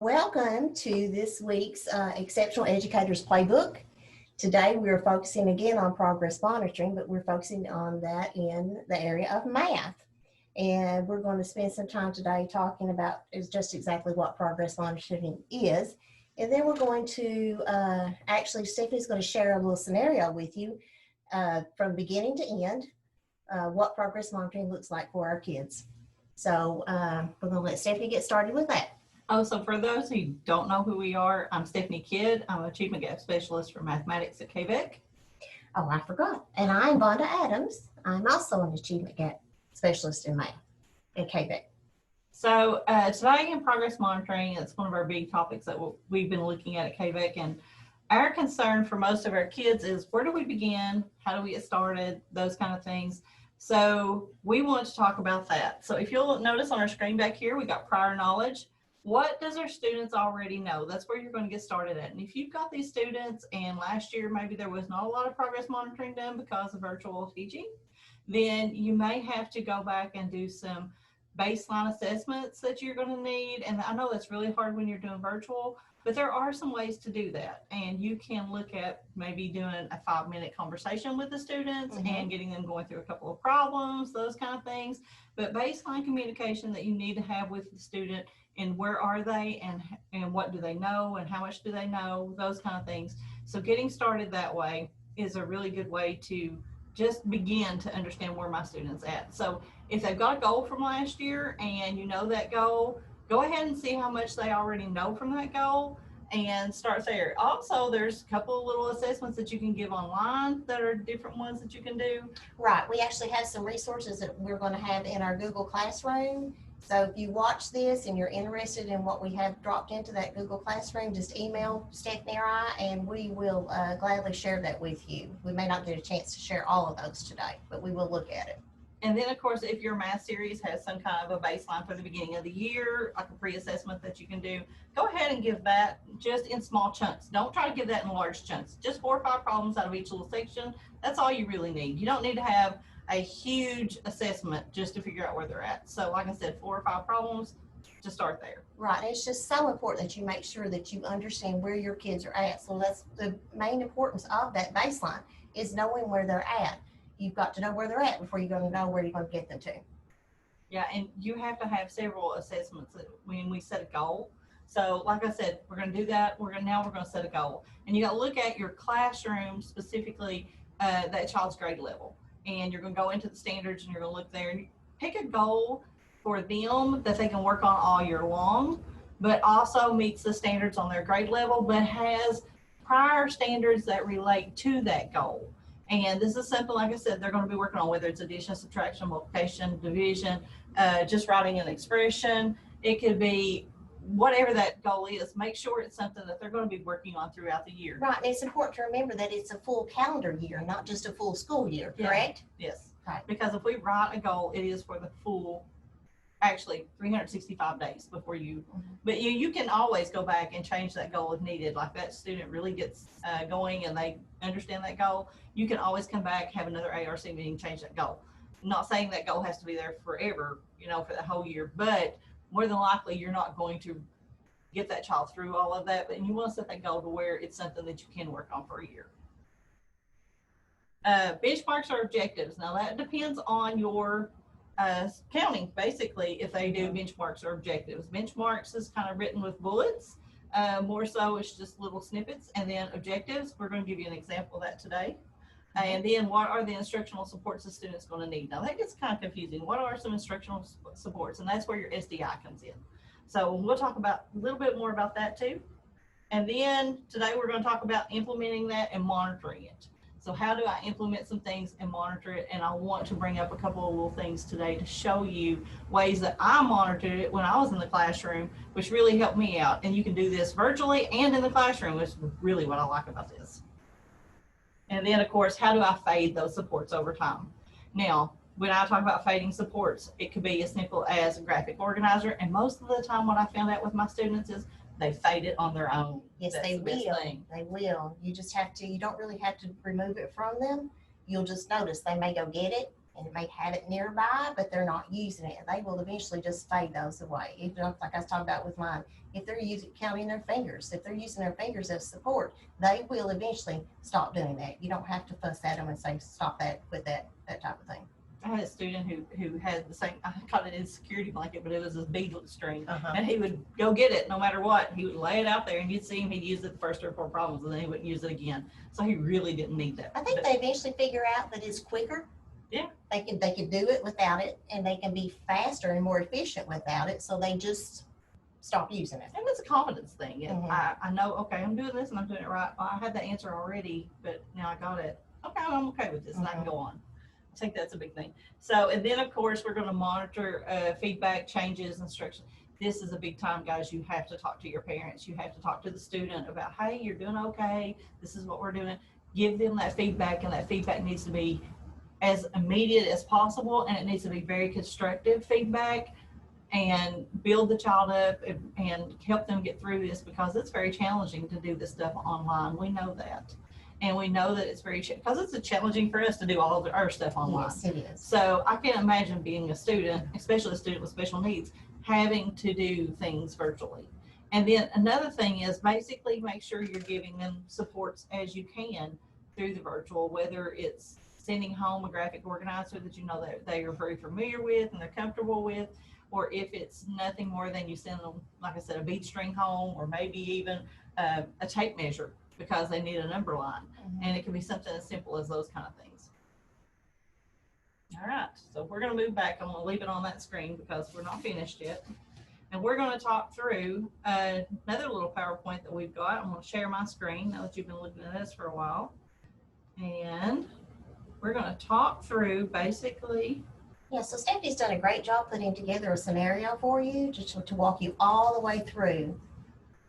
Welcome to this week's Exceptional Educators Playbook. Today we're focusing again on progress monitoring, but we're focusing on that in the area of math. And we're going to spend some time today talking about just exactly what progress monitoring is. And then we're going to, Stephanie's going to share a little scenario with you from beginning to end, what progress monitoring looks like for our kids. So we're going to let Stephanie get started with that. So for those who don't know who we are, I'm Stephanie Kidd. I'm an Achievement Gap Specialist for Mathematics at Quebec. Oh, I forgot. And I'm Vonda Adams. I'm also an Achievement Gap Specialist in Math at Quebec. So today in progress monitoring, it's one of our big topics that we've been looking at Quebec. And our concern for most of our kids is where do we begin? How do we get started? Those kind of things. So we want to talk about that. So if you'll notice on our screen back here, we got prior knowledge. What does our students already know? That's where you're going to get started at. And if you've got these students and last year maybe there was not a lot of progress monitoring done because of virtual teaching, then you may have to go back and do some baseline assessments that you're going to need. And I know that's really hard when you're doing virtual, but there are some ways to do that. And you can look at maybe doing a 5-minute conversation with the students and getting them going through a couple of problems, those kind of things. But baseline communication that you need to have with the student, and where are they, and what do they know, and how much do they know, those kind of things. So getting started that way is a really good way to just begin to understand where my students at. So if they've got a goal from last year and you know that goal, go ahead and see how much they already know from that goal and start there. Also, there's a couple of little assessments that you can give online that are different ones that you can do. Right, we actually have some resources that we're going to have in our Google Classroom. So if you watch this and you're interested in what we have dropped into that Google Classroom, just email Stephanie or I, and we will gladly share that with you. We may not get a chance to share all of those today, but we will look at it. And then, of course, if your math series has some kind of a baseline for the beginning of the year, like a pre-assessment that you can do, go ahead and give that just in small chunks. Don't try to give that in large chunks. Just 4 or 5 problems out of each little section. That's all you really need. You don't need to have a huge assessment just to figure out where they're at. So like I said, 4 or 5 problems, just start there. Right, it's just so important that you make sure that you understand where your kids are at. So that's the main importance of that baseline, is knowing where they're at. You've got to know where they're at before you're going to know where you're going to get them to. Yeah, and you have to have several assessments when we set a goal. So like I said, we're going to do that. Now we're going to set a goal. And you got to look at your classroom, specifically that child's grade level. And you're going to go into the standards and you're going to look there and pick a goal for them that they can work on all year long, but also meets the standards on their grade level, but has prior standards that relate to that goal. And this is something, like I said, they're going to be working on, whether it's addition, subtraction, multiplication, division, just writing an expression. It could be whatever that goal is. Make sure it's something that they're going to be working on throughout the year. Right, and it's important to remember that it's a full calendar year, not just a full school year, correct? Yes. Right. Because if we write a goal, it is for the full, actually 365 days before you, but you can always go back and change that goal if needed. Like that student really gets going and they understand that goal, you can always come back, have another ARC meeting, change that goal. I'm not saying that goal has to be there forever, for the whole year, but more than likely you're not going to get that child through all of that, but you want to set that goal to where it's something that you can work on for a year. Benchmarks or objectives. Now that depends on your counting, basically, if they do benchmarks or objectives. Benchmarks is kind of written with bullets. More so it's just little snippets. And then objectives, we're going to give you an example of that today. And then what are the instructional supports the student's going to need? Now that gets kind of confusing. What are some instructional supports? And that's where your SDI comes in. So we'll talk about a little bit more about that too. And then today we're going to talk about implementing that and monitoring it. So how do I implement some things and monitor it? And I want to bring up a couple of little things today to show you ways that I monitored it when I was in the classroom, which really helped me out. And you can do this virtually and in the classroom, which is really what I like about this. And then, of course, how do I fade those supports over time? Now, when I talk about fading supports, it could be as simple as a graphic organizer. And most of the time what I found out with my students is they fade it on their own. Yes, they will. They will. You just have to, you don't really have to remove it from them. You'll just notice they may go get it and may have it nearby, but they're not using it. They will eventually just fade those away. Even like I was talking about with mine, if they're counting their fingers, if they're using their fingers as support, they will eventually stop doing that. You don't have to fuss at them and say, stop that, quit that type of thing. I had a student who had the same, I called it insecurity blanket, but it was a beadlet string. And he would go get it no matter what. He would lay it out there and you'd see him, he'd use it the first 3 or 4 problems and then he wouldn't use it again. So he really didn't need that. I think they eventually figure out that it's quicker. Yeah. They can do it without it, and they can be faster and more efficient without it, so they just stop using it. And it's a confidence thing. And I know, okay, I'm doing this and I'm doing it right. Well, I had the answer already, but now I got it. Okay, I'm okay with this and I can go on. I think that's a big thing. So, and then of course, we're going to monitor feedback, changes, instructions. This is a big time, guys. You have to talk to your parents. You have to talk to the student about, hey, you're doing okay. This is what we're doing. Give them that feedback, and that feedback needs to be as immediate as possible, and it needs to be very constructive feedback and build the child up and help them get through this, because it's very challenging to do this stuff online. We know that. And we know that it's very, because it's challenging for us to do all of our stuff online. Yes, it is. So I can't imagine being a student, especially a student with special needs, having to do things virtually. And then another thing is basically make sure you're giving them supports as you can through the virtual, whether it's sending home a graphic organizer that you know that they are very familiar with and they're comfortable with, or if it's nothing more than you send them, like I said, a bead string home, or maybe even a tape measure because they need a number line. And it can be something as simple as those kind of things. All right, so we're going to move back. I'm going to leave it on that screen because we're not finished yet. And we're going to talk through another little PowerPoint that we've got. I'm going to share my screen now that you've been looking at this for a while. And we're going to talk through basically. Yeah, so Stephanie's done a great job putting together a scenario for you, just to walk you all the way through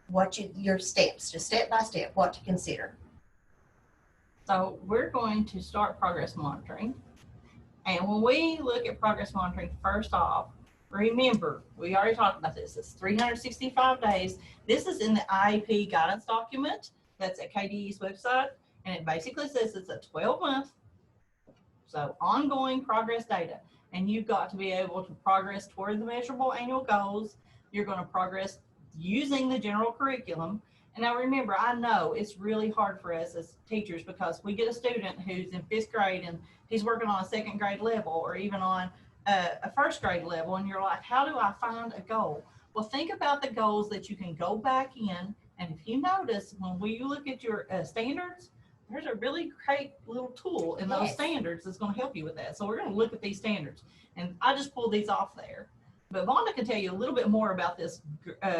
what your steps, just step by step, what to consider. So we're going to start progress monitoring. And when we look at progress monitoring, first off, remember, we already talked about this. It's 365 days. This is in the IEP guidance document that's at KDE's website. And it basically says it's a 12-month, so ongoing progress data. And you've got to be able to progress toward the measurable annual goals. You're going to progress using the general curriculum. And now remember, I know it's really hard for us as teachers because we get a student who's in 5th grade and he's working on a 2nd grade level or even on a 1st grade level. And you're like, how do I find a goal? Well, think about the goals that you can go back in. And if you notice, when we look at your standards, there's a really great little tool in those standards that's going to help you with that. So we're going to look at these standards. And I just pulled these off there. But Vonda can tell you a little bit more about this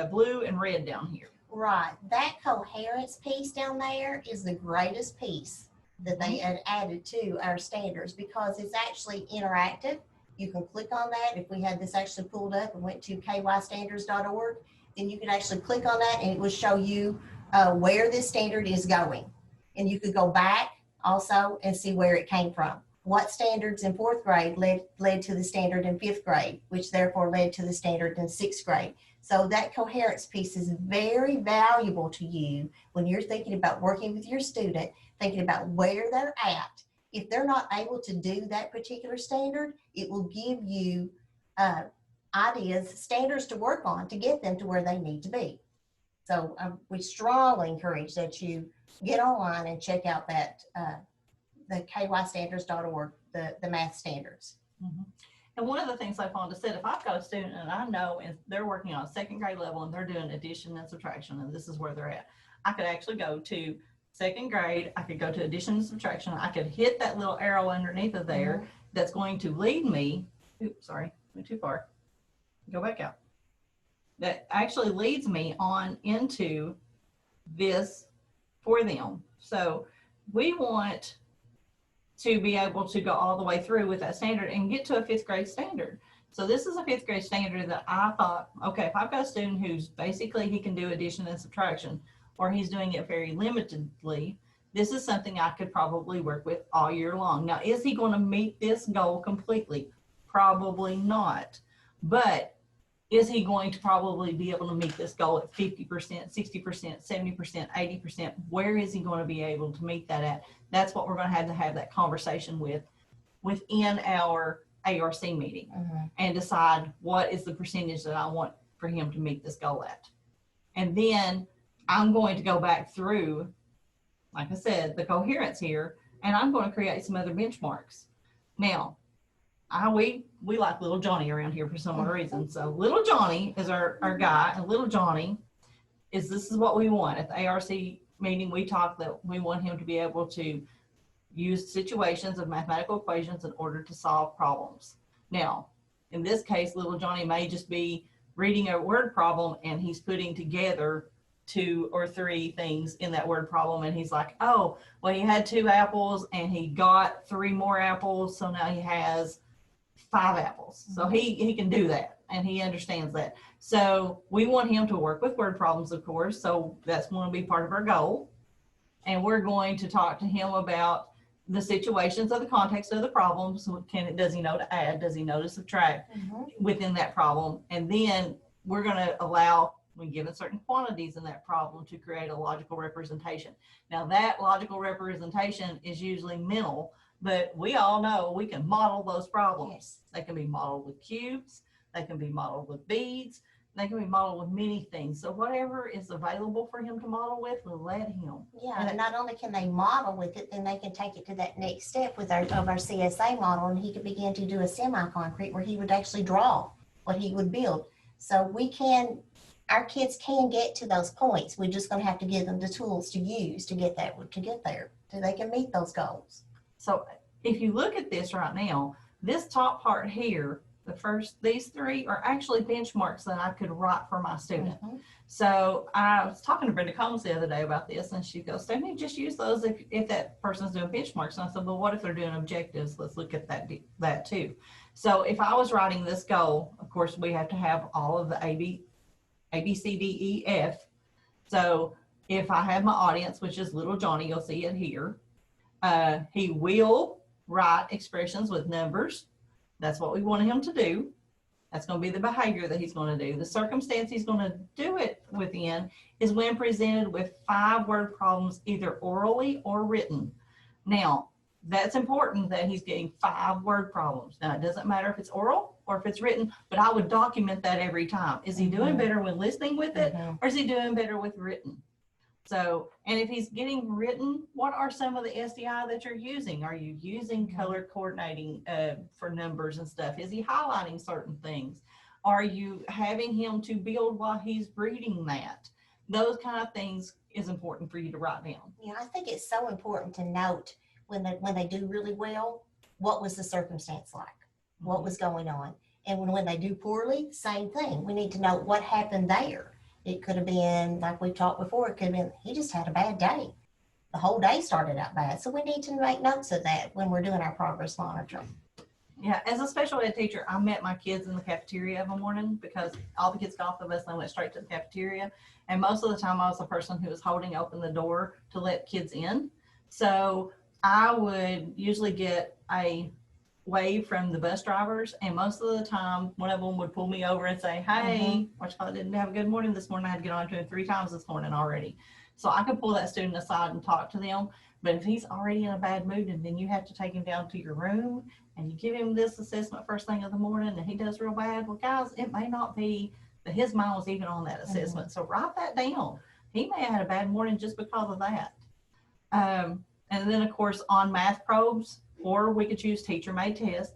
blue and red down here. Right. That coherence piece down there is the greatest piece that they had added to our standards because it's actually interactive. You can click on that. If we had this actually pulled up and went to kystandards.org, then you could actually click on that and it will show you where this standard is going. And you could go back also and see where it came from. What standards in 4th grade led to the standard in 5th grade, which therefore led to the standard in 6th grade. So that coherence piece is very valuable to you when you're thinking about working with your student, thinking about where they're at. If they're not able to do that particular standard, it will give you ideas, standards to work on to get them to where they need to be. So we strongly encourage that you get online and check out that the kystandards.org, the math standards. And one of the things like Vonda said, if I've got a student and I know and they're working on a 2nd grade level and they're doing addition and subtraction and this is where they're at, I could actually go to 2nd grade, I could go to addition and subtraction, I could hit that little arrow underneath of there that's going to lead me, oops, sorry, went too far, go back out. That actually leads me on into this for them. So we want to be able to go all the way through with that standard and get to a 5th grade standard. So this is a 5th grade standard that I thought, okay, if I've got a student who's basically he can do addition and subtraction, or he's doing it very limitedly, this is something I could probably work with all year long. Now, is he going to meet this goal completely? Probably not. But is he going to probably be able to meet this goal at 50%, 60%, 70%, 80%? Where is he going to be able to meet that at? That's what we're going to have that conversation with within our ARC meeting and decide what is the percentage that I want for him to meet this goal at. And then I'm going to go back through, like I said, the coherence here, and I'm going to create some other benchmarks. Now, we like little Johnny around here for some reason. So little Johnny is our guy, and little Johnny this is what we want. At the ARC meeting, we talked that we want him to be able to use situations of mathematical equations in order to solve problems. Now, in this case, little Johnny may just be reading a word problem and he's putting together 2 or 3 things in that word problem, and he's like, oh, well, he had 2 apples and he got 3 more apples, so now he has 5 apples. So he can do that, and he understands that. So we want him to work with word problems, of course, so that's going to be part of our goal. And we're going to talk to him about the situations of the context of the problem. So does he know to add? Does he know to subtract within that problem? And then we're going to allow, when given certain quantities in that problem, to create a logical representation. Now that logical representation is usually mental, but we all know we can model those problems. Yes. They can be modeled with cubes, they can be modeled with beads, they can be modeled with many things. So whatever is available for him to model with, we'll let him. Yeah, and not only can they model with it, then they can take it to that next step with our CSA model, and he could begin to do a semi-concrete where he would actually draw what he would build. So our kids can get to those points. We're just going to have to give them the tools to use to get there, so they can meet those goals. So if you look at this right now, this top part here, these 3 are actually benchmarks that I could write for my student. So I was talking to Brenda Combs the other day about this, and she goes, Stephanie, just use those if that person's doing benchmarks. And I said, well, what if they're doing objectives? Let's look at that too. So if I was writing this goal, of course, we have to have all of the A, B, C, D, E, F. So if I have my audience, which is little Johnny, you'll see it here. He will write expressions with numbers. That's what we want him to do. That's going to be the behavior that he's going to do. The circumstance he's going to do it within is when presented with 5 word problems, either orally or written. Now, that's important that he's getting 5 word problems. Now, it doesn't matter if it's oral or if it's written, but I would document that every time. Is he doing better with listening with it, or is he doing better with written? So, and if he's getting written, what are some of the SDI that you're using? Are you using color coordinating for numbers and stuff? Is he highlighting certain things? Are you having him to build while he's reading that? Those kind of things is important for you to write down. Yeah, I think it's so important to note when they do really well, what was the circumstance like? What was going on? And when they do poorly, same thing. We need to know what happened there. It could have been, like we talked before, it could have been, he just had a bad day. The whole day started out bad. So we need to make notes of that when we're doing our progress monitoring. Yeah, as a special ed teacher, I met my kids in the cafeteria every morning because all the kids got off the bus and they went straight to the cafeteria. And most of the time I was the person who was holding open the door to let kids in. So I would usually get a wave from the bus drivers, and most of the time one of them would pull me over and say, hey, I didn't have a good morning this morning. I had to get on to him 3 times this morning already. So I could pull that student aside and talk to them. But if he's already in a bad mood, and then you have to take him down to your room and you give him this assessment first thing in the morning and he does real bad, well, guys, it may not be that his mind was even on that assessment. So write that down. He may have had a bad morning just because of that. And then, of course, on math probes, or we could choose teacher-made tests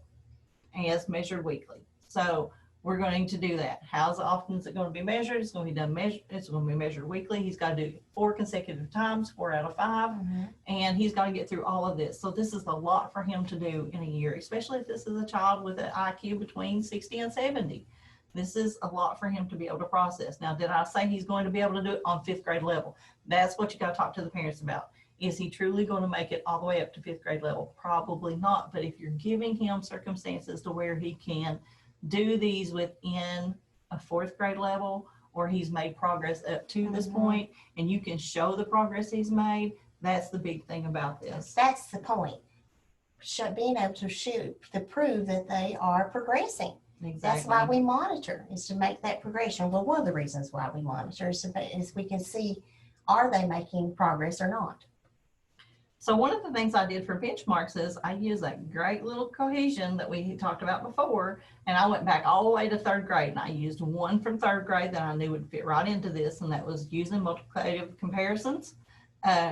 as measured weekly. So we're going to do that. How often is it going to be measured? It's going to be it's going to be measured weekly. He's got to do 4 consecutive times, 4 out of 5, and he's got to get through all of this. So this is a lot for him to do in a year, especially if this is a child with an IQ between 60 and 70. This is a lot for him to be able to process. Now, did I say he's going to be able to do it on 5th grade level? That's what you got to talk to the parents about. Is he truly going to make it all the way up to 5th grade level? Probably not. But if you're giving him circumstances to where he can do these within a 4th grade level, or he's made progress up to this point, and you can show the progress he's made, that's the big thing about this. That's the point. Being able to prove that they are progressing. Exactly. That's why we monitor, is to make that progression. Well, one of the reasons why we monitor is we can see, are they making progress or not? So one of the things I did for benchmarks is I used that great little cohesion that we talked about before, and I went back all the way to 3rd grade, and I used one from 3rd grade that I knew would fit right into this, and that was using multiplicative comparisons,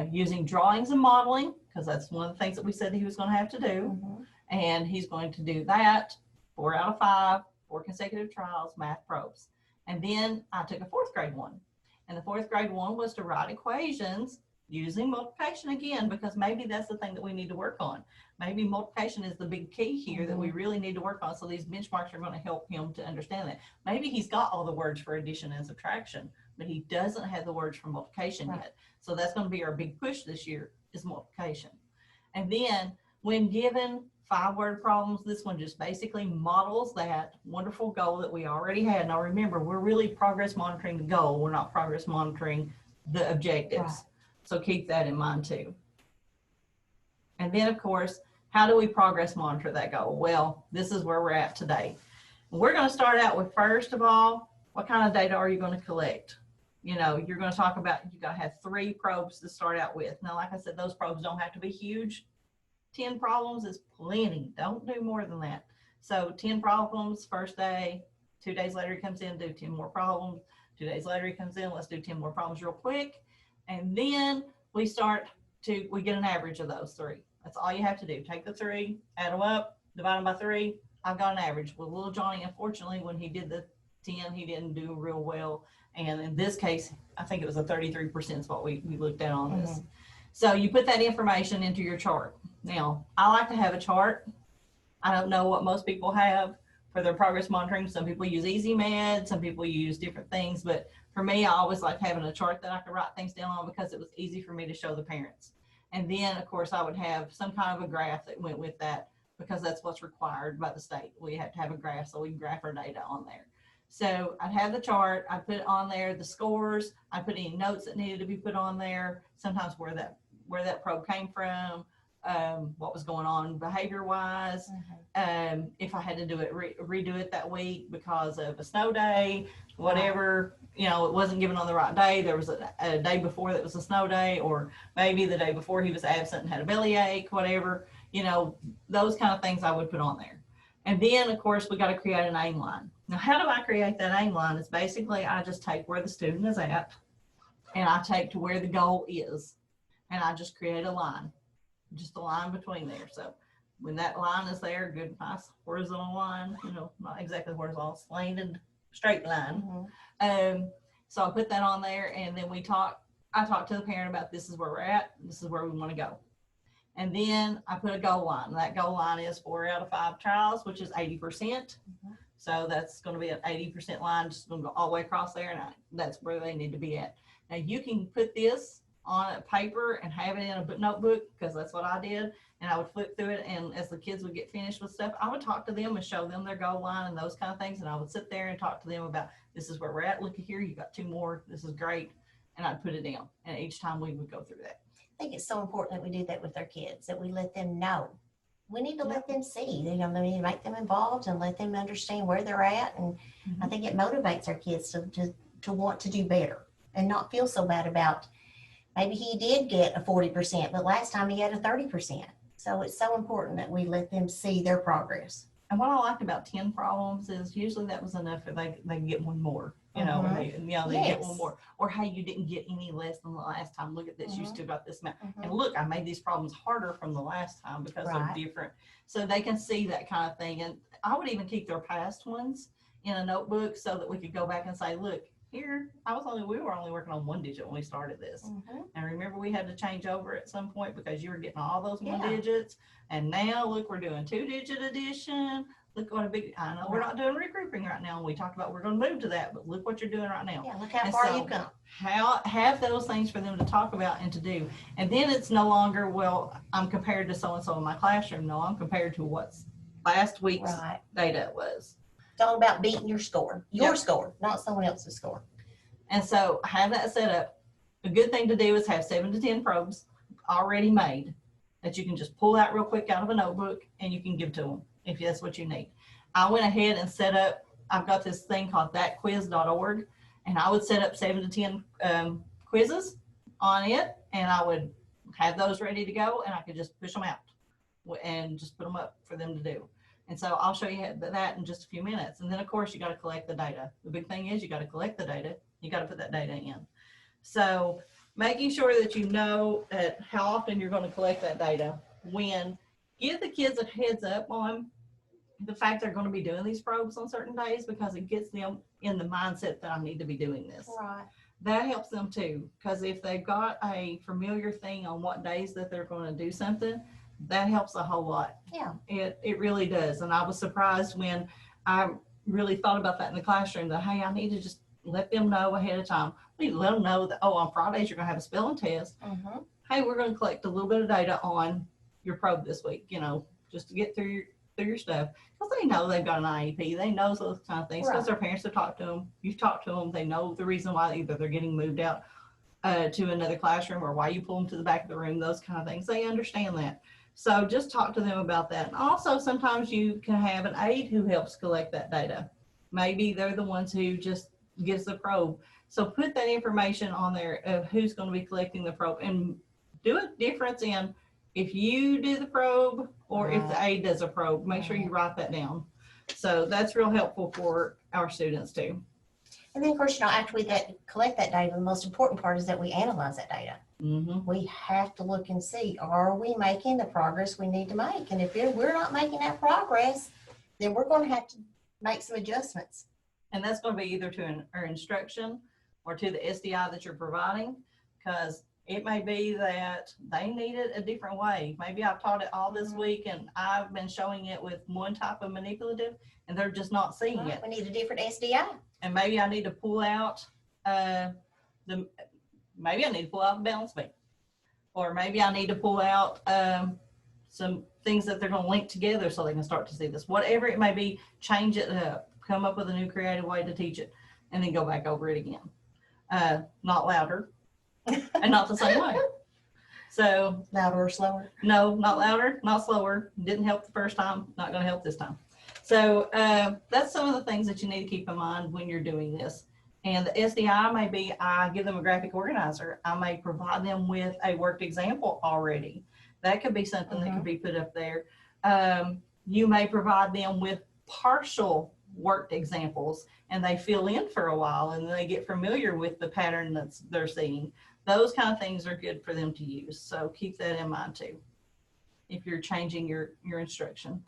using drawings and modeling, because that's one of the things that we said that he was going to have to do. Mhm. And he's going to do that 4 out of 5, 4 consecutive trials, math probes. And then I took a 4th grade one. And the 4th grade one was to write equations using multiplication again, because maybe that's the thing that we need to work on. Maybe multiplication is the big key here that we really need to work on. So these benchmarks are going to help him to understand that. Maybe he's got all the words for addition and subtraction, but he doesn't have the words for multiplication yet. So that's going to be our big push this year, is multiplication. And then when given 5-word problems, this one just basically models that wonderful goal that we already had. Now remember, we're really progress monitoring the goal. We're not progress monitoring the objectives. Right. So keep that in mind too. And then of course, how do we progress monitor that goal? Well, this is where we're at today. We're going to start out with, first of all, what kind of data are you going to collect? You know, you're going to talk about, you got to have 3 probes to start out with. Now, like I said, those probes don't have to be huge. 10 problems is plenty. Don't do more than that. So 10 problems first day, 2 days later he comes in, do 10 more problems. 2 days later he comes in, let's do 10 more problems real quick. And then we get an average of those 3. That's all you have to do. Take the 3, add them up, divide them by 3. I've got an average. With little Johnny, unfortunately, when he did the 10, he didn't do real well. And in this case, I think it was a 33% is what we looked at on this. So you put that information into your chart. Now, I like to have a chart. I don't know what most people have for their progress monitoring. Some people use EasyMed, some people use different things, but for me, I always like having a chart that I could write things down on, because it was easy for me to show the parents. And then of course I would have some kind of a graph that went with that, because that's what's required by the state. We have to have a graph so we can graph our data on there. So I'd have the chart, I'd put on there the scores, I'd put any notes that needed to be put on there, sometimes where that probe came from, what was going on behavior wise, if I had to do it, redo it that week because of a snow day, whatever, you know, it wasn't given on the right day. There was a day before that was a snow day, or maybe the day before he was absent and had a bellyache, whatever, you know, those kind of things I would put on there. And then of course we got to create an aim line. Now, how do I create that aim line? It's basically, I just take where the student is at, and I take to where the goal is, and I just create a line, just a line between there. So when that line is there, good, nice horizontal line, you know, not exactly horizontal, slanted, straight line. So I put that on there, and then I talk to the parent about, this is where we're at, this is where we want to go. And then I put a goal line. That goal line is 4 out of 5 trials, which is 80%. So that's going to be an 80% line, just going to go all the way across there, and that's where they need to be at. Now you can put this on a paper and have it in a notebook, because that's what I did. And I would flip through it, and as the kids would get finished with stuff, I would talk to them and show them their goal line and those kind of things. And I would sit there and talk to them about, this is where we're at. Look at here, you got 2 more. This is great. And I'd put it down. And each time we would go through that. I think it's so important that we do that with our kids, that we let them know. We need to let them see. You know, we need to make them involved and let them understand where they're at. And I think it motivates our kids to want to do better and not feel so bad about, maybe he did get a 40%, but last time he had a 30%. So it's so important that we let them see their progress. And what I liked about 10 problems is usually that was enough if they get one more, you know, they get one more. Or, hey, you didn't get any less than the last time. Look at this, you still got this amount. And look, I made these problems harder from the last time because they're different. So they can see that kind of thing. And I would even keep their past ones in a notebook so that we could go back and say, look, here, we were only working on 1 digit when we started this. And remember, we had to change over at some point because you were getting all those 1 digits. And now, look, we're doing 2-digit addition. Look what a big, I know we're not doing regrouping right now. And we talked about we're going to move to that, but look what you're doing right now. Yeah, look how far you've come. Have those things for them to talk about and to do. And then it's no longer, well, I'm compared to so-and-so in my classroom. No, I'm compared to what's last week's data was. It's all about beating your score, score, not someone else's score. And so have that set up. A good thing to do is have 7 to 10 probes already made that you can just pull out real quick out of a notebook and you can give to them if that's what you need. I went ahead and set up, I've got this thing called thatquiz.org, and I would set up 7 to 10 quizzes on it, and I would have those ready to go, and I could just push them out and just put them up for them to do. And so I'll show you that in just a few minutes. And then of course you got to collect the data. The big thing is you got to collect the data. You got to put that data in. So making sure that you know how often you're going to collect that data. When, give the kids a heads up on the fact they're going to be doing these probes on certain days, because it gets them in the mindset that I need to be doing this. Right. That helps them too, because if they've got a familiar thing on what days that they're going to do something, that helps a whole lot. Yeah. It really does. And I was surprised when I really thought about that in the classroom, that, hey, I need to just let them know ahead of time. We need to let them know that, oh, on Fridays, you're going to have a spelling test. Mm-hmm. Hey, we're going to collect a little bit of data on your probe this week, you know, just to get through your stuff. Because they know they've got an IEP. They know those kind of things because their parents have talked to them. You've talked to them. They know the reason why either they're getting moved out to another classroom, or why you pull them to the back of the room, those kind of things. They understand that. So just talk to them about that. And also sometimes you can have an aide who helps collect that data. Maybe they're the ones who just gives the probe. So put that information on there of who's going to be collecting the probe, and do a difference in if you do the probe or if the aide does a probe. Make sure you write that down. So that's real helpful for our students too. And then of course, you know, after we collect that data, the most important part is that we analyze that data. Mm-hmm. We have to look and see, are we making the progress we need to make? And if we're not making that progress, then we're going to have to make some adjustments. And that's going to be either to our instruction or to the SDI that you're providing, because it may be that they need it a different way. Maybe I've taught it all this week and I've been showing it with one type of manipulative and they're just not seeing it. We need a different SDI. And maybe I need to pull out the balance beam, or maybe I need to pull out some things that they're going to link together so they can start to see this. Whatever it may be, change it up, come up with a new creative way to teach it, and then go back over it again. Not louder and not the same way. So Louder or slower? no, not louder, not slower. Didn't help the first time, not going to help this time. So that's some of the things that you need to keep in mind when you're doing this. And the SDI may be, I give them a graphic organizer. I may provide them with a worked example already. That could be something that could be put up there. You may provide them with partial worked examples and they fill in for a while and they get familiar with the pattern that they're seeing. Those kind of things are good for them to use. So keep that in mind too, if you're changing your instruction.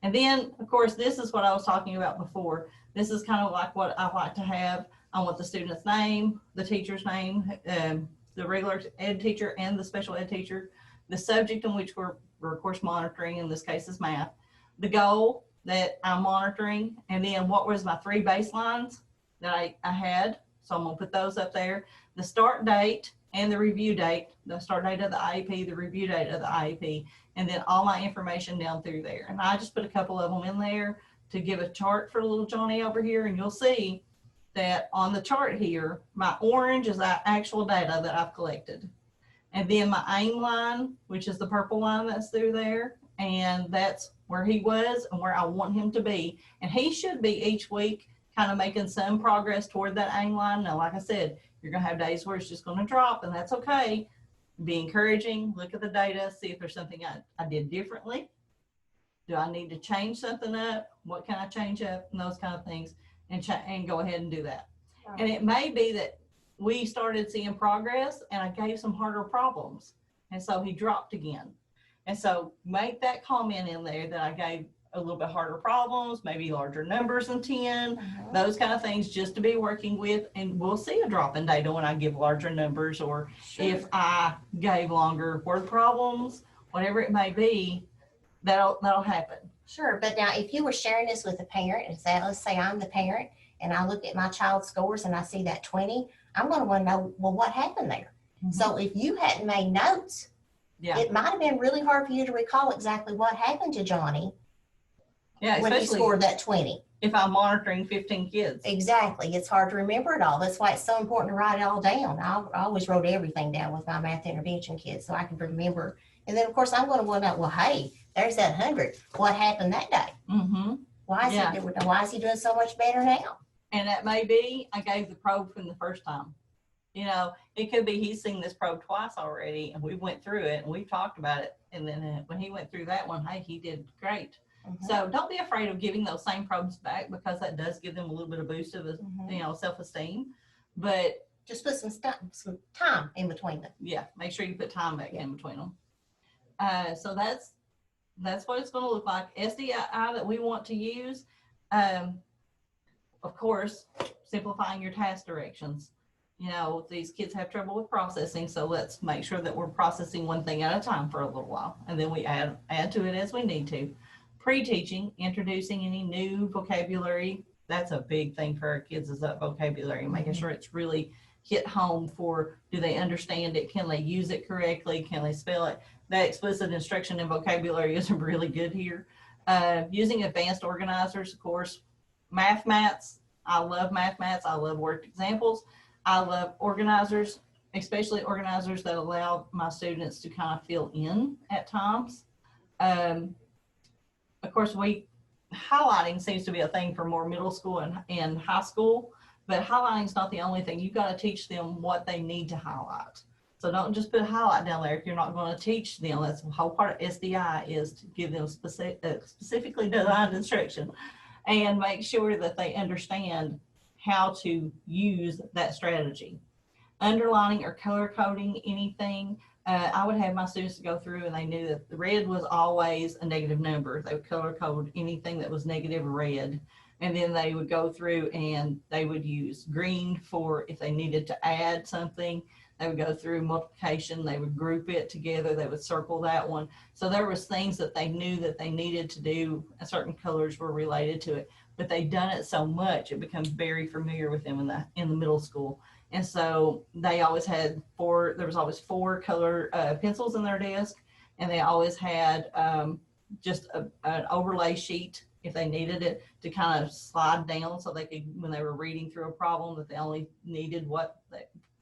And then, of course, this is what I was talking about before. This is kind of like what I like to have. I want the student's name, the teacher's name, the regular ed teacher and the special ed teacher, the subject in which we're of course monitoring, in this case is math, the goal that I'm monitoring, and then what was my 3 baselines that I had. So I'm gonna put those up there. The start date and the review date, the start date of the IEP, the review date of the IEP, and then all my information down through there. And I just put a couple of them in there to give a chart for little Johnny over here, and you'll see that on the chart here, my orange is the actual data that I've collected. And then my aim line, which is the purple line that's through there, and that's where he was and where I want him to be. And he should be each week kind of making some progress toward that aim line. Now, like I said, you're gonna have days where it's just gonna drop, and that's okay. Be encouraging, look at the data, see if there's something I did differently. Do I need to change something up? What can I change up? And those kind of things, and go ahead and do that. Right. And it may be that we started seeing progress and I gave some harder problems. And so he dropped again. And so make that comment in there that I gave a little bit harder problems, maybe larger numbers than 10, those kind of things, just to be working with. And we'll see a drop in data when I give larger numbers, or if I gave longer word problems, whatever it may be, that'll happen. Sure, but now if you were sharing this with a parent and say, let's say I'm the parent and I look at my child's scores and I see that 20, I'm going to want to know, well, what happened there? So if you hadn't made notes, it might have been really hard for you to recall exactly what happened to Johnny when he scored that 20. If I'm monitoring 15 kids. Exactly. It's hard to remember it all. That's why it's so important to write it all down. I always wrote everything down with my math intervention kids so I could remember. And then, of course, I'm going to want to know, well, hey, there's that 100. What happened that day? Why is he doing so much better now? And that may be, I gave the probe from the first time. You know, it could be he's seen this probe twice already and we went through it and we talked about it. And then when he went through that one, hey, he did great. So don't be afraid of giving those same probes back, because that does give them a little bit of boost of, you know, self-esteem. But just put some time in between them. Yeah, make sure you put time back in between them. So that's what it's going to look like. SDI that we want to use, of course, simplifying your task directions. You know, these kids have trouble with processing, so let's make sure that we're processing one thing at a time for a little while, and then we add to it as we need to. Pre-teaching, introducing any new vocabulary. That's a big thing for our kids, is that vocabulary, making sure it's really hit home for, do they understand it? Can they use it correctly? Can they spell it? That explicit instruction in vocabulary is really good here. Using advanced organizers, of course, math mats. I love math mats. I love worked examples. I love organizers, especially organizers that allow my students to kind of fill in at times. Of course, highlighting seems to be a thing for more middle school and high school, but highlighting is not the only thing. You've got to teach them what they need to highlight. So don't just put a highlight down there if you're not going to teach them. That's the whole part of SDI, is to give them specifically designed instruction and make sure that they understand how to use that strategy. Underlining or color coding anything. I would have my students go through and they knew that the red was always a negative number. They would color code anything that was negative red. And then they would go through and they would use green for if they needed to add something. They would go through multiplication. They would group it together. They would circle that one. So there was things that they knew that they needed to do, and certain colors were related to it. But they'd done it so much, it becomes very familiar with them in the middle school. And so they always had there was always 4 color pencils in their desk, and they always had just an overlay sheet if they needed it to kind of slide down, so they could, when they were reading through a problem, that they only needed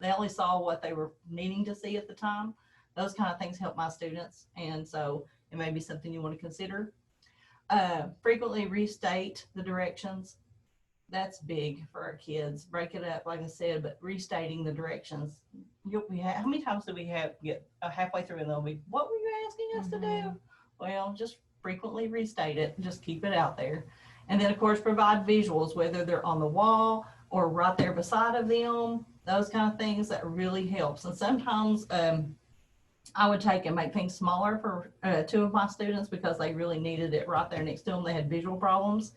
they only saw what they were needing to see at the time. Those kind of things help my students, and so it may be something you want to consider. Frequently restate the directions. That's big for our kids. Break it up, like I said, but restating the directions. How many times do we get halfway through and they'll be, what were you asking us to do? Well, just frequently restate it. Just keep it out there. And then, of course, provide visuals, whether they're on the wall or right there beside of them. Those kind of things, that really helps. And sometimes I would take and make things smaller for 2 of my students because they really needed it right there next to them. They had visual problems.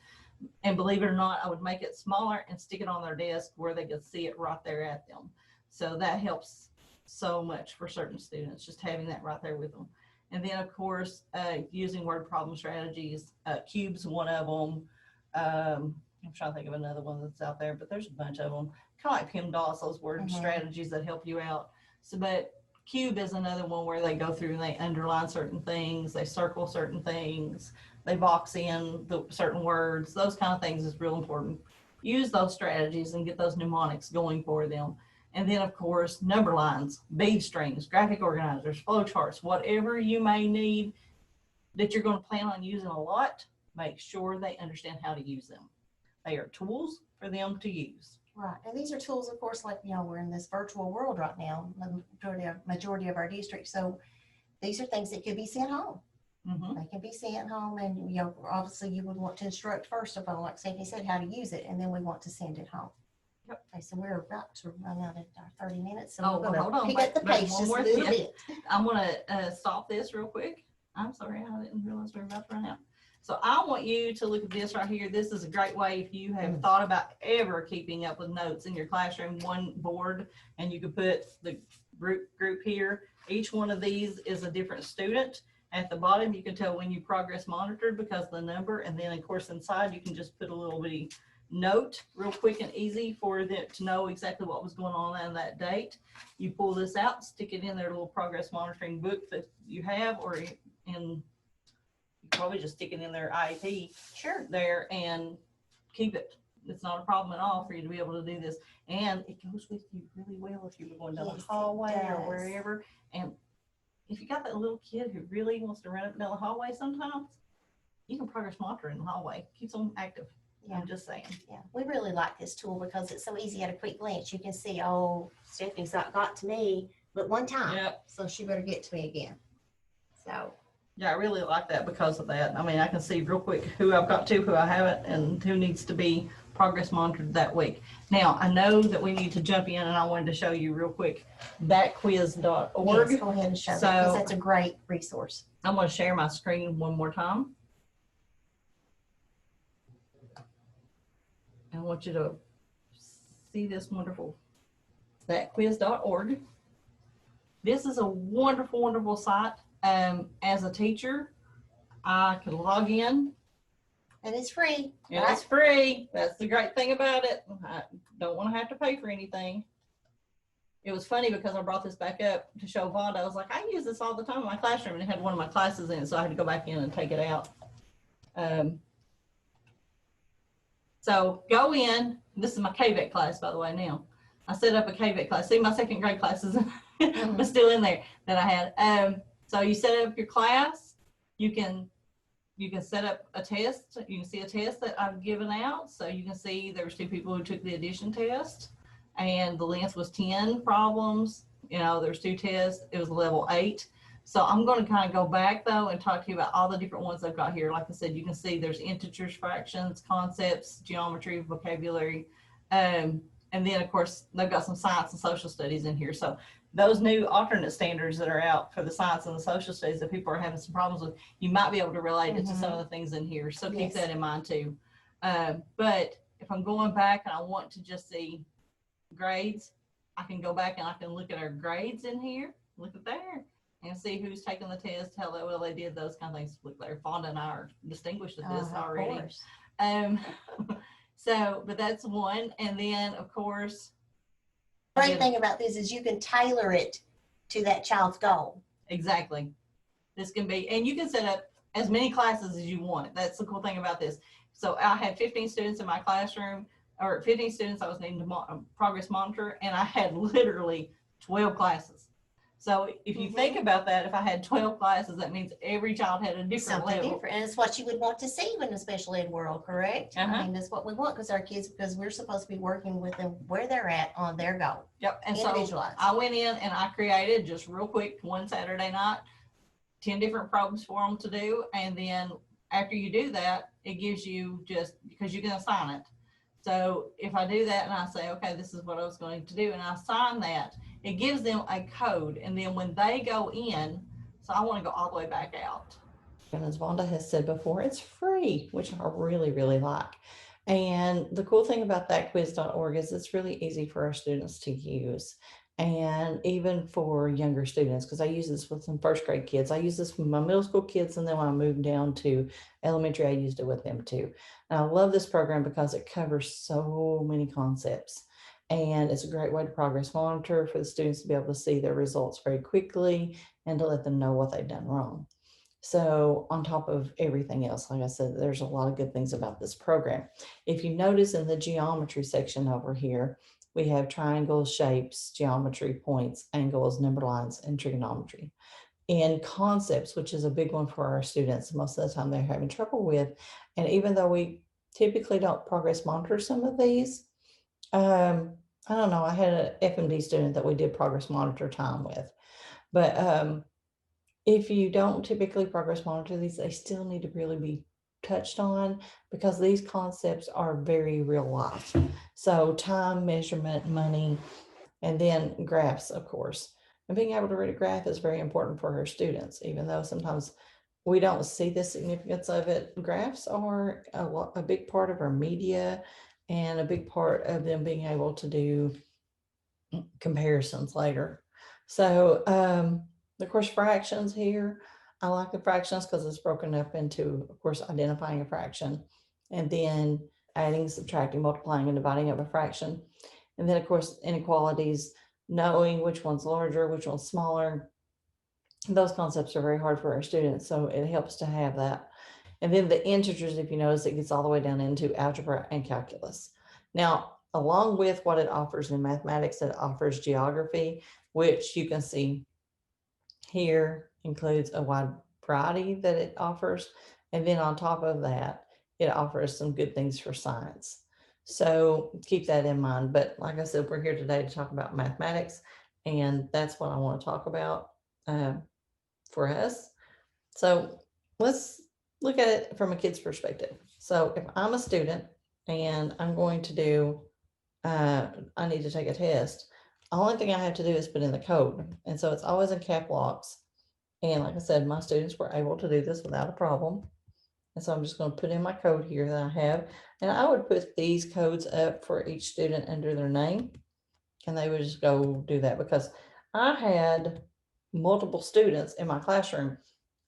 And believe it or not, I would make it smaller and stick it on their desk where they could see it right there at them. So that helps so much for certain students, just having that right there with them. And then, of course, using word problem strategies. Cube's one of them. I'm trying to think of another one that's out there, but there's a bunch of them. Kind of like PEMDAS, those word strategies that help you out. So, but Cube is another one where they go through and they underline certain things, they circle certain things, they box in the certain words. Those kind of things is real important. Use those strategies and get those mnemonics going for them. And then, of course, number lines, bead strings, graphic organizers, flow charts, whatever you may need that you're going to plan on using a lot, make sure they understand how to use them. They are tools for them to use. Right. And these are tools, of course, like, we're in this virtual world right now, the majority of our districts. So these are things that could be sent home. They can be sent home, and, obviously you would want to instruct first of all, like Stephanie said, how to use it, and then we want to send it home. Yep. Okay, so we're about to run out of our 30 minutes. So we're going to pick up the pace just a little bit. I'm going to stop this real quick. I'm sorry, I didn't realize we were about to run out. So I want you to look at this right here. This is a great way if you have thought about ever keeping up with notes in your classroom, one board, and you could put the group here. Each one of these is a different student. At the bottom, you can tell when you progress monitored because of the number. And then, of course, inside, you can just put a little bitty note real quick and easy for them to know exactly what was going on on that date. You pull this out, stick it in their little progress monitoring book that you have, or in probably just stick it in their IEP there and keep it. It's not a problem at all for you to be able to do this. And it goes with you really well if you were going down the hallway or wherever. And if you got that little kid who really wants to run up and down the hallway sometimes, you can progress monitor in the hallway. Keeps them active. Yeah. I'm just saying. Yeah, we really like this tool because it's so easy at a quick glance. You can see, oh, Stephanie's not got to me but one time. Yep. So she better get to me again. So Yeah, I really like that because of that. I mean, I can see real quick who I've got to, who I haven't, and who needs to be progress monitored that week. Now, I know that we need to jump in, and I wanted to show you real quick thatquiz.org. yes, go ahead and show it So- because that's a great resource. I'm going to share my screen one more time. I want you to see this wonderful thatquiz.org. This is a wonderful, wonderful site. As a teacher, I could log in. And it's free. And right? it's free. That's the great thing about it. I don't want to have to pay for anything. It was funny because I brought this back up to show Vonda. I was like, I use this all the time in my classroom, and it had one of my classes in it, so I had to go back in and take it out. So go in. This is my KVET class, by the way, now. I set up a KVET class. See, my second grade classes are still in there that I had. So you set up your class. You can set up a test. You can see a test that I've given out. So you can see there was 2 people who took the addition test, and the length was 10 problems. You know, there's 2 tests. It was level 8. So I'm going to kind of go back though and talk to you about all the different ones I've got here. Like I said, you can see there's integers, fractions, concepts, geometry, vocabulary. And then of course they've got some science and social studies in here. So those new alternate standards that are out for the science and the social studies that people are having some problems with, you might be able to relate it to some of the things in here. So keep that in mind too. But if I'm going back and I want to just see grades, I can go back and I can look at our grades in here. Look at there. And see who's taking the test, how well they did, those kind of things. Look there, Vonda and I are distinguished at this already. So, but that's one. And then, of course, Great thing about this is you can tailor it to that child's goal. Exactly. This can be, and you can set up as many classes as you want. That's the cool thing about this. So I had 15 students in my classroom, or 15 students I was needing to progress monitor, and I had literally 12 classes. So if you think about that, if I had 12 classes, that means every child had a different level. Different. And it's what you would want to see in the special ed world, correct? I mean, that's what we want because our kids, because we're supposed to be working with them where they're at on their goal. Yep. And so I went in and I created just real quick one Saturday night, 10 different problems for them to do. And then after you do that, it gives you just, because you can assign it. So if I do that and I say, okay, this is what I was going to do, and I assign that, it gives them a code. And then when they go in, so I want to go all the way back out. And as Vonda has said before, it's free, which I really, really like. And the cool thing about thatquiz.org is it's really easy for our students to use. And even for younger students, because I use this with some first grade kids. I use this with my middle school kids, and then when I moved down to elementary, I used it with them too. And I love this program because it covers so many concepts. And it's a great way to progress monitor for the students to be able to see their results very quickly and to let them know what they've done wrong. So on top of everything else, like I said, there's a lot of good things about this program. If you notice in the geometry section over here, we have triangles, shapes, geometry, points, angles, number lines, and trigonometry. And concepts, which is a big one for our students, most of the time they're having trouble with. And even though we typically don't progress monitor some of these, I don't know, I had an FMD student that we did progress monitor time with. But if you don't typically progress monitor these, they still need to really be touched on because these concepts are very real life. So time, measurement, money, and then graphs, of course. And being able to read a graph is very important for our students, even though sometimes we don't see the significance of it. Graphs are a big part of our media and a big part of them being able to do comparisons later. So, of course, fractions here. I like the fractions because it's broken up into, of course, identifying a fraction and then adding, subtracting, multiplying, and dividing up a fraction. And then, of course, inequalities, knowing which one's larger, which one's smaller. Those concepts are very hard for our students, so it helps to have that. And then the integers, if you notice, it gets all the way down into algebra and calculus. Now, along with what it offers in mathematics, it offers geography, which you can see here includes a wide variety that it offers. And then on top of that, it offers some good things for science. So keep that in mind. But like I said, we're here today to talk about mathematics, and that's what I want to talk about for us. So let's look at it from a kid's perspective. So if I'm a student and I'm going to do, I need to take a test, the only thing I have to do is put in the code. And so it's always in cap locks. And like I said, my students were able to do this without a problem. And so I'm just going to put in my code here that I have. And I would put these codes up for each student under their name. And they would just go do that because I had multiple students in my classroom.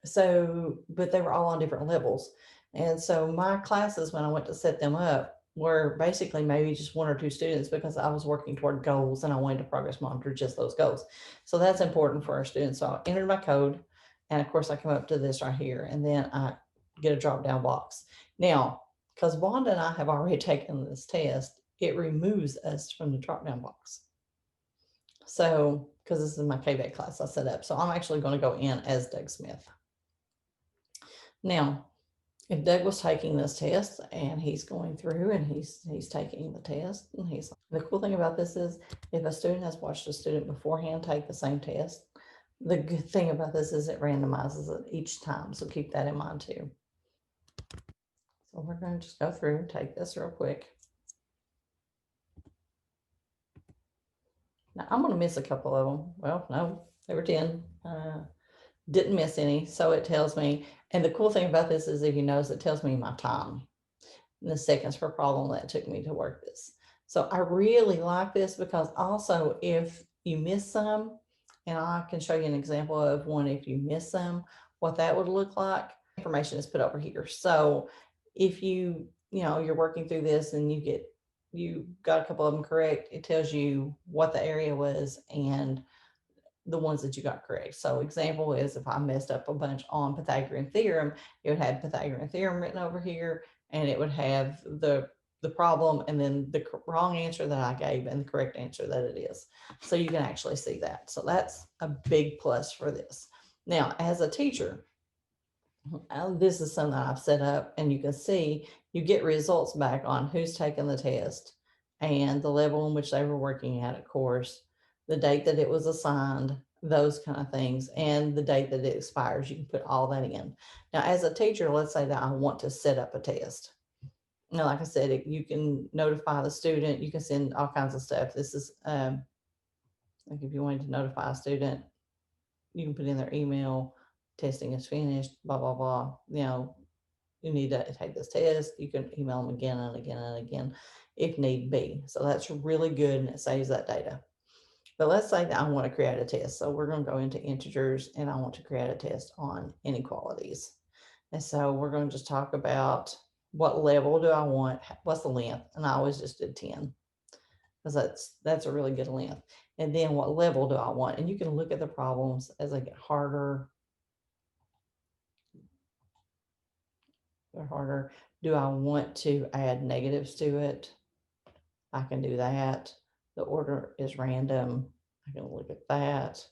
So, but they were all on different levels. And so my classes, when I went to set them up, were basically maybe just one or two students because I was working toward goals and I wanted to progress monitor just those goals. So that's important for our students. So I entered my code, and of course I come up to this right here, and then I get a drop down box. Now, because Vonda and I have already taken this test, it removes us from the drop down box. So, because this is my KVEC class I set up, so I'm actually going to go in as Doug Smith. Now, if Doug was taking this test and he's going through and he's taking the test, and he's, the cool thing about this is if a student has watched a student beforehand take the same test, the good thing about this is it randomizes it each time. So keep that in mind too. So we're going to just go through and take this real quick. Now I'm going to miss a couple of them. Well, no, there were 10. Didn't miss any. So it tells me, and the cool thing about this is if you notice, it tells me my time and the seconds per problem that took me to work this. So I really like this because also if you miss some, and I can show you an example of one if you miss some, what that would look like. Information is put over here. So if you're working through this and you got a couple of them correct, it tells you what the area was and the ones that you got correct. So example is if I messed up a bunch on Pythagorean theorem, it would have Pythagorean theorem written over here, and it would have the problem and then the wrong answer that I gave and the correct answer that it is. So you can actually see that. So that's a big plus for this. Now, as a teacher, this is something that I've set up, and you can see you get results back on who's taken the test and the level in which they were working at, of course, the date that it was assigned, those kind of things, and the date that it expires. You can put all that in. Now, as a teacher, let's say that I want to set up a test. Now, like I said, you can notify the student, you can send all kinds of stuff. This is like if you wanted to notify a student, you can put in their email, testing is finished, blah, blah, blah. You need to take this test. You can email them again and again and again if need be. So that's really good, and it saves that data. But let's say that I want to create a test. So we're going to go into integers, and I want to create a test on inequalities. And so we're going to just talk about what level do I want, what's the length, and I always just did 10 because that's a really good length. And then what level do I want? And you can look at the problems as they get harder. They're harder. Do I want to add negatives to it? I can do that. The order is random. I can look at that.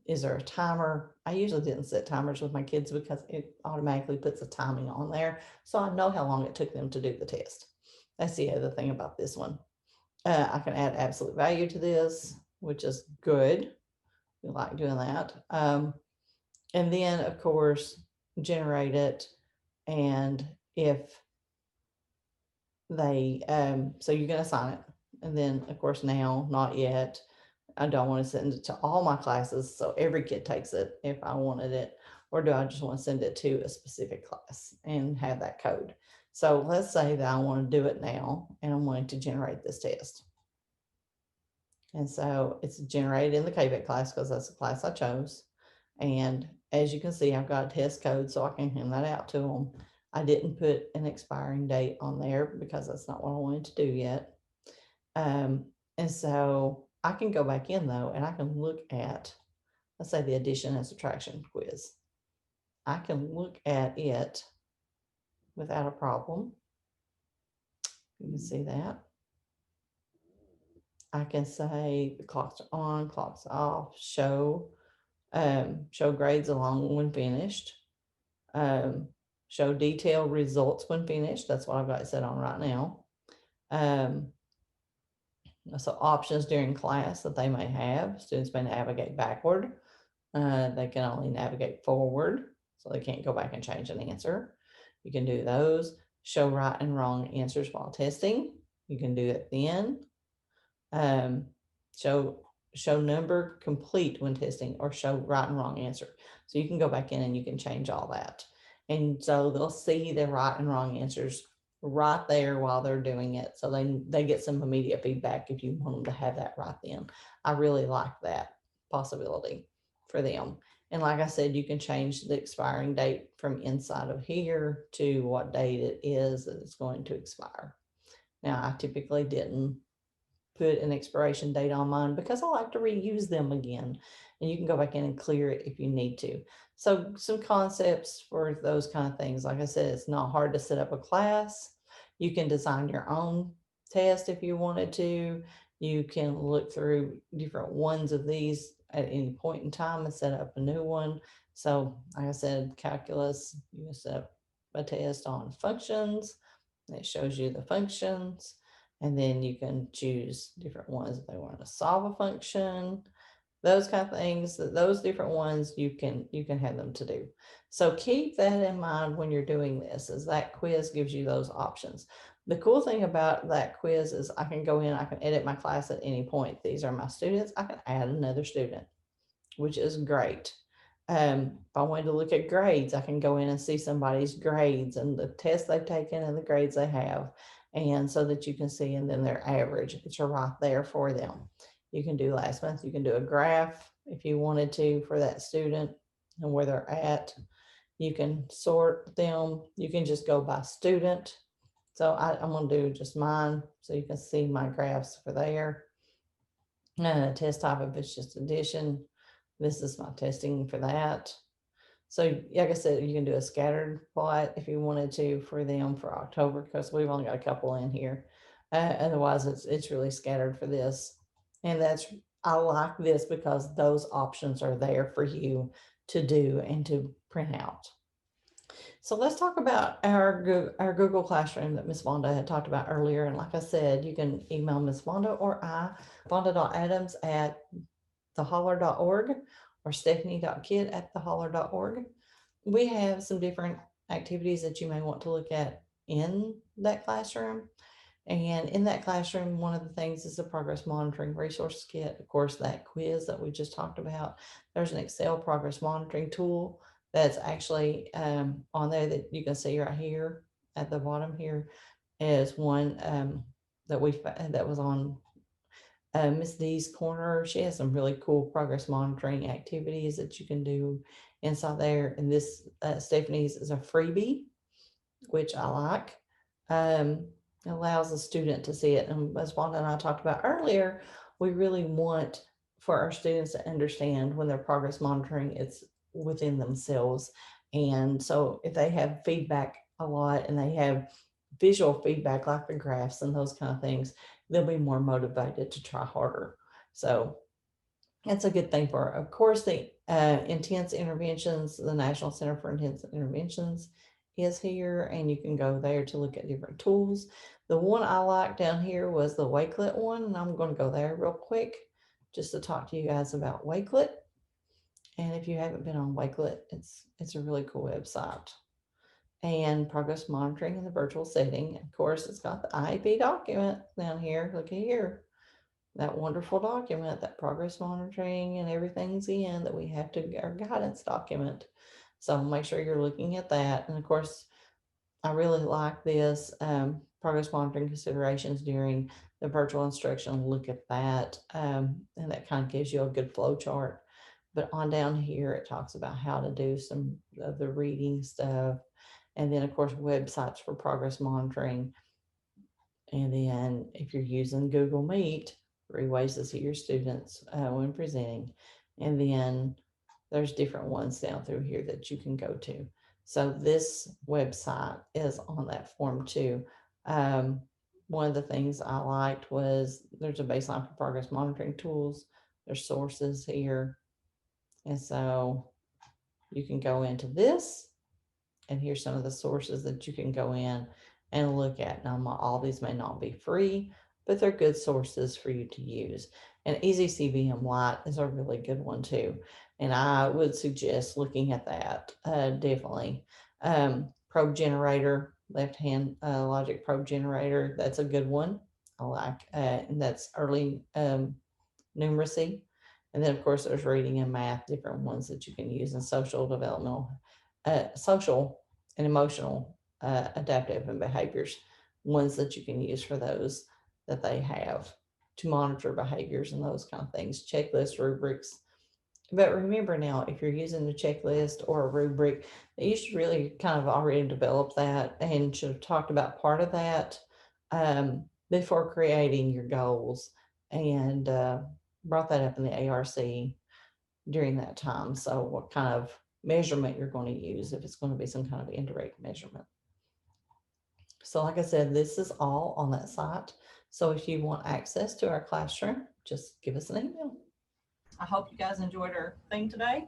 Is there a timer? I usually didn't set timers with my kids because it automatically puts a timing on there. So I know how long it took them to do the test. That's the other thing about this one. I can add absolute value to this, which is good. We like doing that. And then, of course, generate it. And if they, so you can assign it. And then, of course, now, not yet. I don't want to send it to all my classes, so every kid takes it if I wanted it, or do I just want to send it to a specific class and have that code? So let's say that I want to do it now, and I'm wanting to generate this test. And so it's generated in the KVEC class because that's the class I chose. And as you can see, I've got a test code, so I can hand that out to them. I didn't put an expiring date on there because that's not what I wanted to do yet. And so I can go back in though, and I can look at, let's say the addition and subtraction quiz. I can look at it without a problem. You can see that. I can say the clocks are on, clocks off, show grades along when finished. show detailed results when finished. That's what I've got it set on right now. So options during class that they may have. Students may navigate backward. They can only navigate forward, so they can't go back and change an answer. You can do those. Show right and wrong answers while testing. You can do it then. Show number complete when testing, or show right and wrong answer. So you can go back in and you can change all that. And so they'll see the right and wrong answers right there while they're doing it. So they get some immediate feedback if you want them to have that right then. I really like that possibility for them. And like I said, you can change the expiring date from inside of here to what date it is that it's going to expire. Now, I typically didn't put an expiration date on mine because I like to reuse them again. And you can go back in and clear it if you need to. So some concepts for those kind of things. Like I said, it's not hard to set up a class. You can design your own test if you wanted to. You can look through different ones of these at any point in time and set up a new one. So like I said, calculus, you can set up a test on functions. It shows you the functions. And then you can choose different ones if they want to solve a function, those kind of things. Those different ones you can have them to do. So keep that in mind when you're doing this, is that quiz gives you those options. The cool thing about that quiz is I can go in, I can edit my class at any point. These are my students. I can add another student, which is great. If I wanted to look at grades, I can go in and see somebody's grades and the tests they've taken and the grades they have. And so that you can see, and then their average, it's right there for them. You can do last month, you can do a graph if you wanted to for that student and where they're at. You can sort them. You can just go by student. So I'm going to do just mine so you can see my graphs for there. Test type, if it's just addition, this is my testing for that. So like I said, you can do a scattered plot if you wanted to for them for October, because we've only got a couple in here. Otherwise, it's really scattered for this. And I like this because those options are there for you to do and to print out. So let's talk about our Google Classroom that Miss Vonda had talked about earlier. And like I said, you can email Miss Vonda or I, Vonda.Adams at theholler.org or Stephanie.Kidd at theholler.org. We have some different activities that you may want to look at in that classroom. And in that classroom, one of the things is the progress monitoring resource kit. Of course, that quiz that we just talked about. There's an Excel progress monitoring tool that's actually on there that you can see right here at the bottom. Here is one that was on Miss D's corner. She has some really cool progress monitoring activities that you can do inside there. And this Stephanie's is a freebie, which I like. Allows the student to see it. And as Wanda and I talked about earlier, we really want for our students to understand when they're progress monitoring, it's within themselves. And so if they have feedback a lot and they have visual feedback like the graphs and those kind of things, they'll be more motivated to try harder. So that's a good thing for, of course, the intense interventions. The National Center for Intense Interventions is here, and you can go there to look at different tools. The one I liked down here was the Wakelet one, and I'm going to go there real quick just to talk to you guys about Wakelet. And if you haven't been on Wakelet, it's a really cool website. And progress monitoring in the virtual setting. Of course, it's got the IEP document down here. Look at here. That wonderful document, that progress monitoring and everything's in that we have to, our guidance document. So make sure you're looking at that. And of course, I really like this progress monitoring considerations during the virtual instruction. Look at that. And that kind of gives you a good flow chart. But on down here, it talks about how to do some of the reading stuff. And then of course, websites for progress monitoring. And then if you're using Google Meet, 3 ways to see your students when presenting. And then there's different ones down through here that you can go to. So this website is on that form too. One of the things I liked was there's a baseline for progress monitoring tools. There's sources here. And so you can go into this And here's some of the sources that you can go in and look at. Now, all these may not be free, but they're good sources for you to use. And Easy CVM Lite is a really good one too. And I would suggest looking at that definitely. Probe generator, left hand logic probe generator, that's a good one. I like, and that's early numeracy. And then of course there's reading and math, different ones that you can use, in social developmental, social and emotional adaptive and behaviors, ones that you can use for those that they have to monitor behaviors and those kind of things, checklists, rubrics. But remember now, if you're using the checklist or a rubric, you should really kind of already develop that and should have talked about part of that before creating your goals, and brought that up in the ARC during that time. So what kind of measurement you're going to use, if it's going to be some kind of indirect measurement. So like I said, this is all on that site. So if you want access to our classroom, just give us an email. I hope you guys enjoyed our thing today.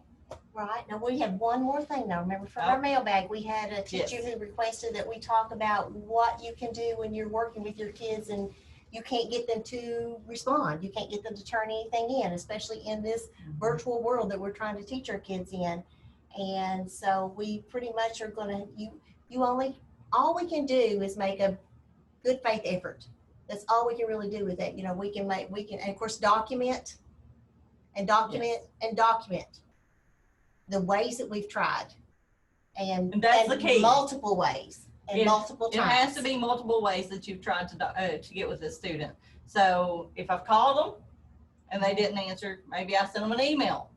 Right. Now we have one more thing now. Remember from our mailbag, we had a teacher Yes. who requested that we talk about what you can do when you're working with your kids and you can't get them to respond. You can't get them to turn anything in, especially in this virtual world that we're trying to teach our kids in. And so we pretty much are going to, all we can do is make a good faith effort. That's all we can really do with that. You know, we can, and of course, document the ways that we've tried, and that's the key. Multiple ways and multiple times. It has to be multiple ways that you've tried to get with a student. So if I've called them and they didn't answer, maybe I sent them an email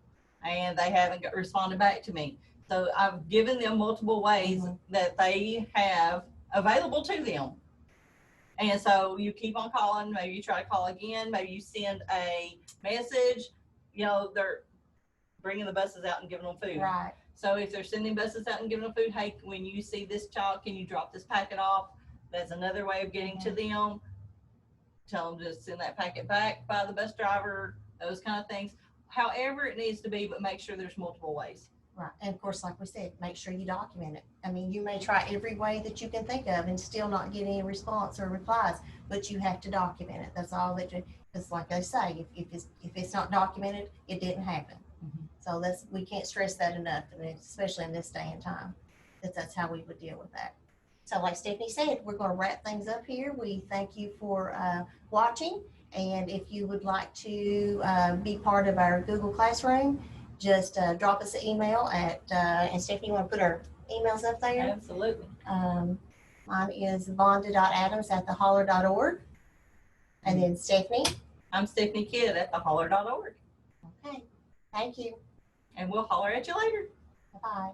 and they haven't responded back to me. So I've given them multiple ways that they have available to them. And so you keep on calling, maybe you try to call again, maybe you send a message. You know, they're bringing the buses out and giving them food. Right. So if they're sending buses out and giving them food, hey, when you see this child, can you drop this packet off? That's another way of getting to them. Tell them to send that packet back by the bus driver, those kind of things. However it needs to be, but make sure there's multiple ways. Right. And of course, like we said, make sure you document it. I mean, you may try every way that you can think of and still not get any response or replies, but you have to document it. That's all that you, because like I say, if it's not documented, it didn't happen. So we can't stress that enough, and especially in this day and time, that's how we would deal with that. So like Stephanie said, we're going to wrap things up here. We thank you for watching. And if you would like to be part of our Google Classroom, just drop us an email at, and Stephanie, you want to put our emails up there? Absolutely. Mine is vonda.adams@theholler.org. And then Stephanie? I'm Stephanie Kidd at theholler.org. Okay, thank you. And we'll holler at you later. Bye-bye.